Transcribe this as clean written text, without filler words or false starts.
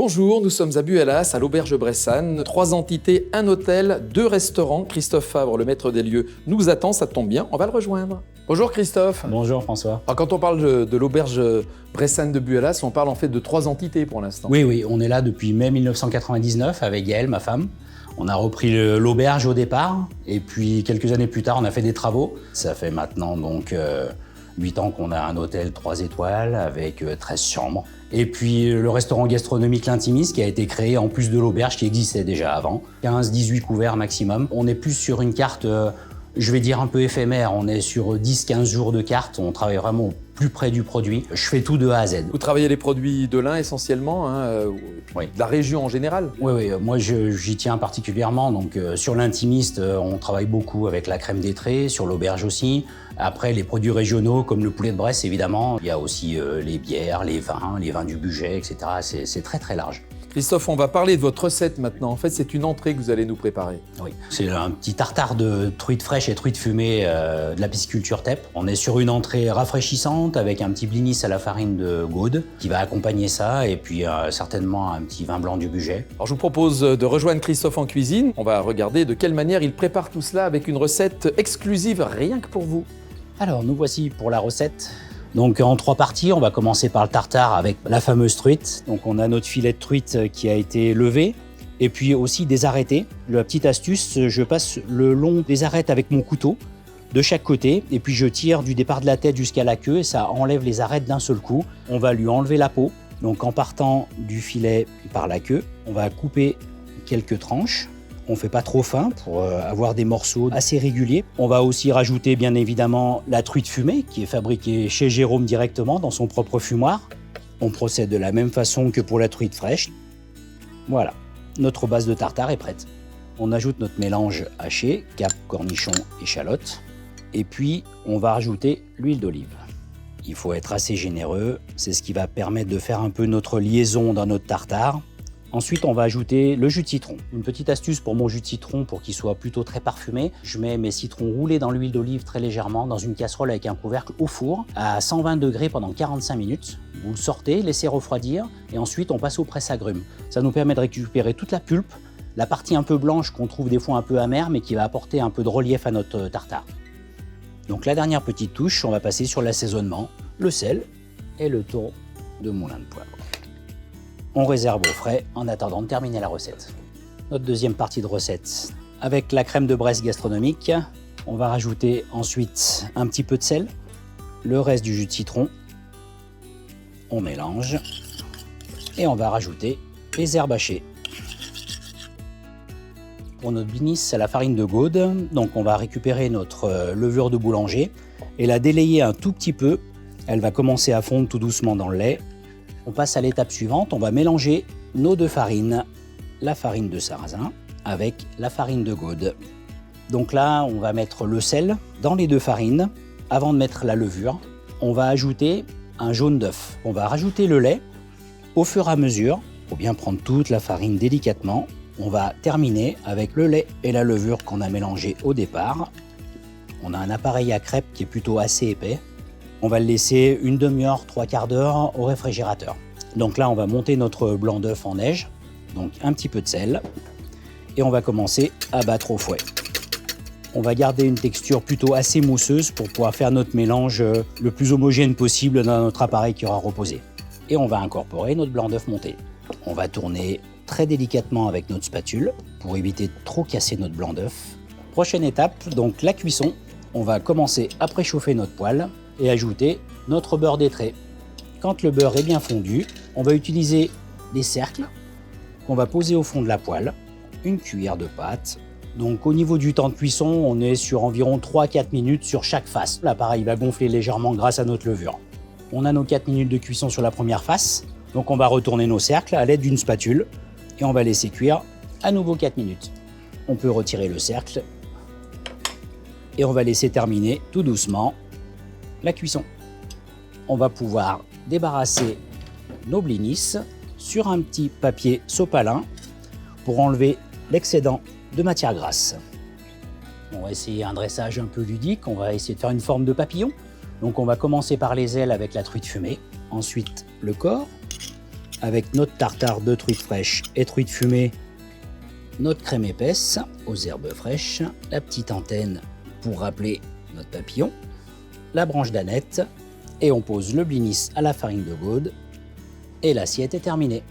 Bonjour, nous sommes à Buelas, à l'Auberge Bressane. 3 entités, un hôtel, 2 restaurants. Christophe Favre, le maître des lieux, nous attend, ça tombe bien, on va le rejoindre. Bonjour Christophe. Bonjour François. Alors, quand on parle de l'Auberge Bressane de Buelas, on parle en fait de 3 entités pour l'instant. Oui, on est là depuis mai 1999 avec Gaëlle, ma femme. On a repris l'auberge au départ et puis quelques années plus tard, on a fait des travaux. Ça fait maintenant donc 8 ans qu'on a un hôtel 3 étoiles avec 13 chambres. Et puis le restaurant gastronomique L'Intimiste qui a été créé en plus de l'auberge qui existait déjà avant. 15-18 couverts maximum. On est plus sur une carte, je vais dire un peu éphémère. On est sur 10-15 jours de carte. On travaille vraiment au plus près du produit. Je fais tout de A à Z. Vous travaillez les produits de l'Ain essentiellement, Oui. de la région en général. Oui, moi j'y tiens particulièrement. Donc sur l'Intimiste, on travaille beaucoup avec la crème d'étré, sur l'auberge aussi. Après, les produits régionaux comme le poulet de Bresse, évidemment. Il y a aussi les bières, les vins du budget, etc. C'est très très large. Christophe, on va parler de votre recette maintenant. En fait, c'est une entrée que vous allez nous préparer. Oui, c'est un petit tartare de truites fraîches et truites fumées de la pisciculture TEP. On est sur une entrée rafraîchissante avec un petit blinis à la farine de Gaude qui va accompagner ça et puis certainement un petit vin blanc du budget. Alors, je vous propose de rejoindre Christophe en cuisine. On va regarder de quelle manière il prépare tout cela avec une recette exclusive rien que pour vous. Alors, nous voici pour la recette. Donc en 3 parties, on va commencer par le tartare avec la fameuse truite. Donc on a notre filet de truite qui a été levé et puis aussi des arêtés. La petite astuce, je passe le long des arêtes avec mon couteau de chaque côté et puis je tire du départ de la tête jusqu'à la queue et ça enlève les arêtes d'un seul coup. On va lui enlever la peau. Donc en partant du filet par la queue, on va couper quelques tranches. On ne fait pas trop fin pour avoir des morceaux assez réguliers. On va aussi rajouter bien évidemment la truite fumée qui est fabriquée chez Jérôme directement dans son propre fumoir. On procède de la même façon que pour la truite fraîche. Voilà, notre base de tartare est prête. On ajoute notre mélange haché, cap, cornichons, échalotes. Et puis on va rajouter l'huile d'olive. Il faut être assez généreux, c'est ce qui va permettre de faire un peu notre liaison dans notre tartare. Ensuite, on va ajouter le jus de citron. Une petite astuce pour mon jus de citron pour qu'il soit plutôt très parfumé. Je mets mes citrons roulés dans l'huile d'olive très légèrement dans une casserole avec un couvercle au four à 120 degrés pendant 45 minutes. Vous le sortez, laissez refroidir et ensuite on passe au presse-agrumes. Ça nous permet de récupérer toute la pulpe, la partie un peu blanche qu'on trouve des fois un peu amère mais qui va apporter un peu de relief à notre tartare. Donc la dernière petite touche, on va passer sur l'assaisonnement, le sel et le tour de moulin de poivre. On réserve au frais en attendant de terminer la recette. Notre deuxième partie de recette, avec la crème de Bresse gastronomique, on va rajouter ensuite un petit peu de sel, le reste du jus de citron, on mélange et on va rajouter les herbes hachées. Pour notre blinis à la farine de Gaude, donc on va récupérer notre levure de boulanger et la délayer un tout petit peu. Elle va commencer à fondre tout doucement dans le lait. On passe à l'étape suivante, on va mélanger nos 2 farines, la farine de sarrasin avec la farine de Gaude. Donc là, on va mettre le sel dans les 2 farines. Avant de mettre la levure, on va ajouter un jaune d'œuf. On va rajouter le lait au fur et à mesure. Il faut bien prendre toute la farine délicatement. On va terminer avec le lait et la levure qu'on a mélangé au départ. On a un appareil à crêpes qui est plutôt assez épais. On va le laisser une demi-heure, 3/4 d'heure au réfrigérateur. Donc là, on va monter notre blanc d'œuf en neige, donc un petit peu de sel, et on va commencer à battre au fouet. On va garder une texture plutôt assez mousseuse pour pouvoir faire notre mélange le plus homogène possible dans notre appareil qui aura reposé. Et on va incorporer notre blanc d'œuf monté. On va tourner très délicatement avec notre spatule pour éviter de trop casser notre blanc d'œuf. Prochaine étape, donc la cuisson. On va commencer à préchauffer notre poêle et ajouter notre beurre d'étré. Quand le beurre est bien fondu, on va utiliser des cercles qu'on va poser au fond de la poêle, une cuillère de pâte. Donc au niveau du temps de cuisson, on est sur environ 3-4 minutes sur chaque face. L'appareil va gonfler légèrement grâce à notre levure. On a nos 4 minutes de cuisson sur la première face, donc on va retourner nos cercles à l'aide d'une spatule et on va laisser cuire à nouveau 4 minutes. On peut retirer le cercle et on va laisser terminer tout doucement la cuisson. On va pouvoir débarrasser nos blinis sur un petit papier sopalin pour enlever l'excédent de matière grasse. On va essayer un dressage un peu ludique, on va essayer de faire une forme de papillon. Donc on va commencer par les ailes avec la truite fumée, ensuite le corps, avec notre tartare de truites fraîches et truites fumées, notre crème épaisse aux herbes fraîches, la petite antenne pour rappeler notre papillon, la branche d'aneth, et on pose le blinis à la farine de Gaude, et l'assiette est terminée.